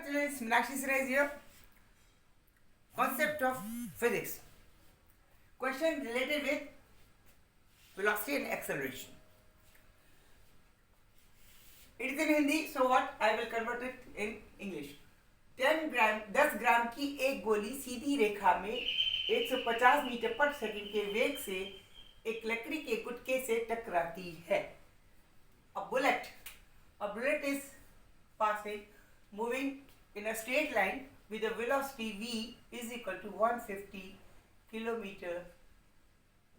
children, it's Meenakshi Suraj here. Concept of physics. Question related with velocity and acceleration. It is in Hindi, so what? I will convert it in English. 10 ग्राम की एक गोली सीधी रेखा में 150 metre पर second के वेग से एक लकड़ी के गुटके से टकराती है. A bullet is passing, moving in a straight line with a velocity v is equal to 150 kilometer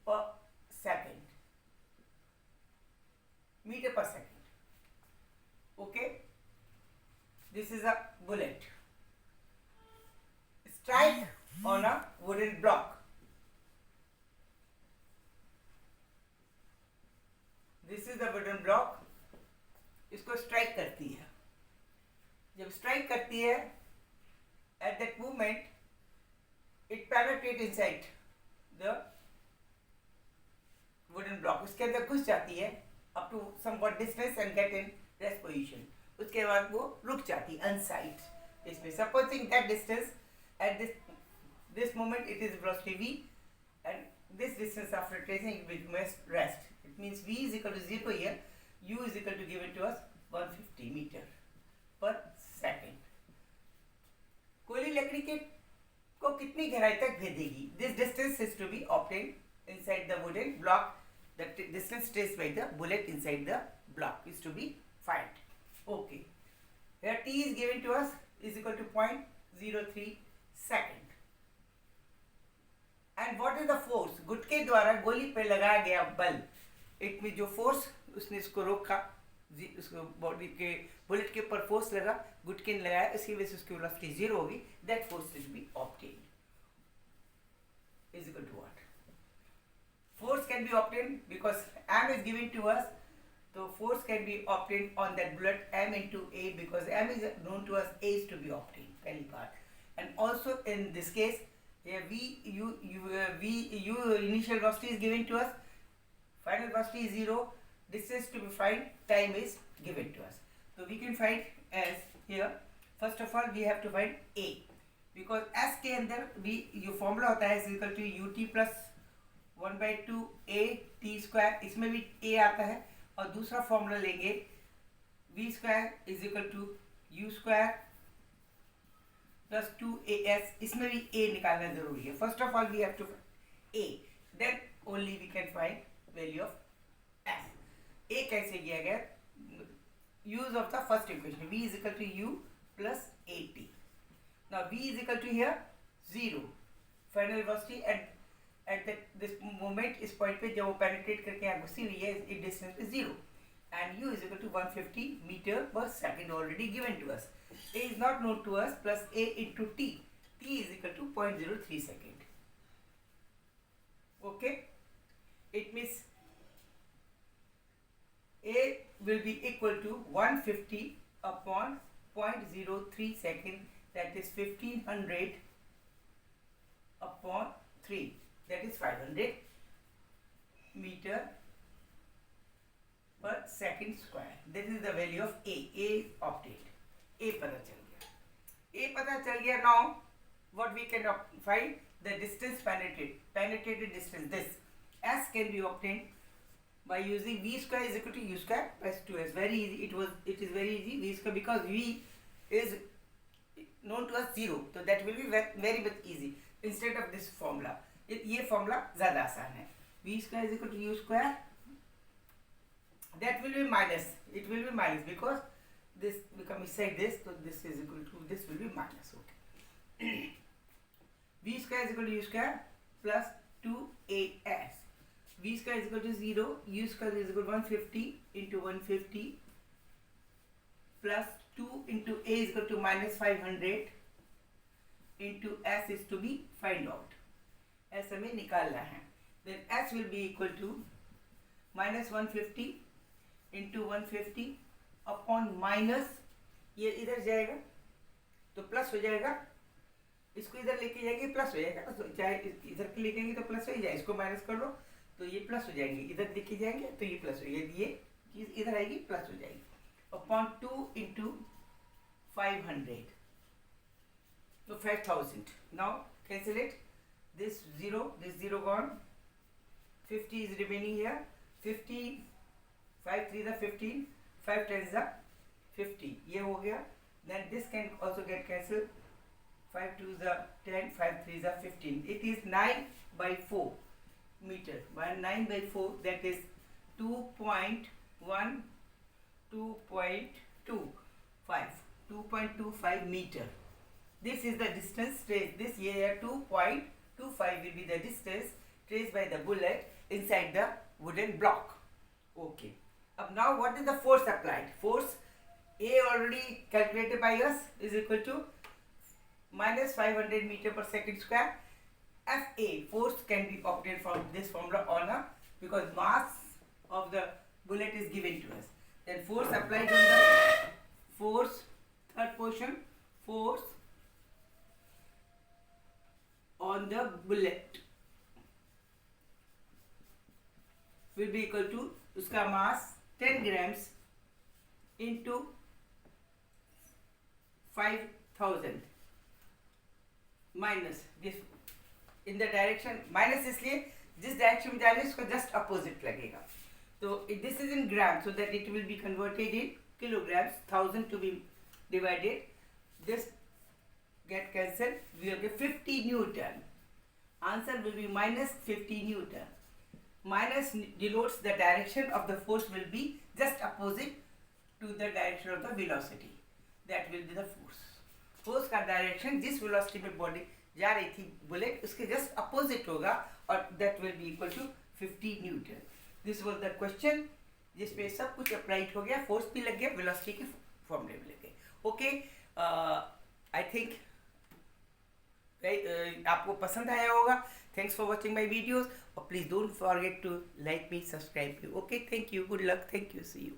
per second. Meter per second. Okay? This is a bullet. Strike on a wooden block. This is the wooden block. इसको strike करती है. जब strike करती है, at that moment it penetrates inside the wooden block. उसके अंदर घुस जाती है up to somewhat distance and get in rest position. उसके बाद वो रुक जाती है unsight. इसमें supposing that distance at this moment it is velocity v and this distance after tracing it becomes rest. It means v is equal to 0 here. U is equal to given to us 150 meter per second. कोयली लकड़ी के को कितनी गहराई तक भेदेगी? This distance is to be obtained inside the wooden block. The distance traced by the bullet inside the block is to be found. Okay. Here t is given to us is equal to 0.03 second. And what is the force? गुटके द्वारा गोली पे लगाया गया बल. एक में जो फोर्स उसने इसको रोका, उसको बॉडी के बुलेट के ऊपर फोर्स लगा, गुटके ने लगाया, इसकी वजह से उसकी वेलोसिटी 0 होगी. That force is be obtained is equal to what? Force can be obtained because m is given to us. So force can be obtained on that bullet m into a because m is known to us, a is to be obtained. पहली बात. And also in this case, v initial velocity is given to us. Final velocity is 0. Distance to be find, time is given to us. So we can find as here. First of all, we have to find a because s के अंदर v जो formula होता है is equal to ut plus 1/2 a t square. इसमें भी a आता है और दूसरा फॉर्मूला लेंगे v square is equal to u square plus 2as. इसमें भी a निकालना जरूरी है. First of all, we have to find a. Then only we can find value of s. a कैसे किया गया? Use of the first equation. v is equal to u plus at. Now v is equal to here 0. Final velocity at this moment इस point पे जब वो penetrate करके यहाँ घुसी हुई है, it distance is 0 and u is equal to 150 meter per second already given to us. a is not known to us plus a into t. t is equal to 0.03 second. Okay, it means a will be equal to 150 upon 0.03 second, that is 1500 upon 3, that is 500 meter per second square. This is the value of a. a is obtained. a पता चल गया. a पता चल गया. Now what we can find? The distance penetrated distance. This s can be obtained by using v square is equal to u square plus 2s. Very easy. It is very easy. V square because v is known to us 0, so that will be very much easy. Instead of this formula, ये formula ज़्यादा आसान है. v square is equal to u square. That will be minus. It will be minus because this become inside this, so this is equal to this will be minus. Okay. v square is equal to u square plus 2as. v square is equal to 0. u square is equal to 150 into 150 plus 2 into a is equal to minus 500 into s is to be find out. s हमें निकालना है. Then s will be equal to minus 150 into 150 upon minus, ये इधर जाएगा तो plus हो जाएगा, इसको इधर लेके जाएंगे प्लस हो जाएगा. तो चाहे इधर के लेके जाएंगे तो प्लस हो जाए, इसको माइनस कर लो तो ये प्लस हो जाएंगे, इधर लेके जाएंगे तो ये प्लस हो जाएगी, ये चीज इधर आएगी प्लस हो जाएगी. Upon 2 into 500 So 5,000. Now cancel it. This 0 gone. 50 is remaining here. 15, 5 3 the 15, 5 10 the 50. ये हो गया. Then this can also get cancelled. 5 2 the 10, 5 3 the 15. It is 9 by 4 meter. By 9 by 4, that is 2.1, 2.25, 2.25 meter. This is the distance traced. This here 2.25 will be the distance traced by the bullet inside the wooden block. Okay. Now what is the force applied? Force A already calculated by us is equal to minus 500 meter per second square. Fa, force can be obtained from this formula on a, because mass of the bullet is given to us. Then force applied on the force, third portion, force on the bullet will be equal to उसका mass 10 grams into 5,000 minus this in the direction minus इसलिए जिस direction में जा रहे हैं उसका just opposite लगेगा. तो this is in grams, so that it will be converted in kilograms. 1,000 to be divided. This get cancelled. We will get 50 Newton. Answer will be minus 50 Newton. Minus denotes the direction of the force will be just opposite to the direction of the velocity. That will be the force. Force का direction जिस velocity में body जा रही थी bullet उसके just opposite होगा और that will be equal to 50 Newton. This was the question जिसमें सब कुछ applied हो गया, force भी लग गया, velocity के formula भी लग गए. Okay, I think आपको पसंद आया होगा. Thanks for watching my videos. Please don't forget to like me, subscribe me. Okay, thank you. Good luck. Thank you. See you.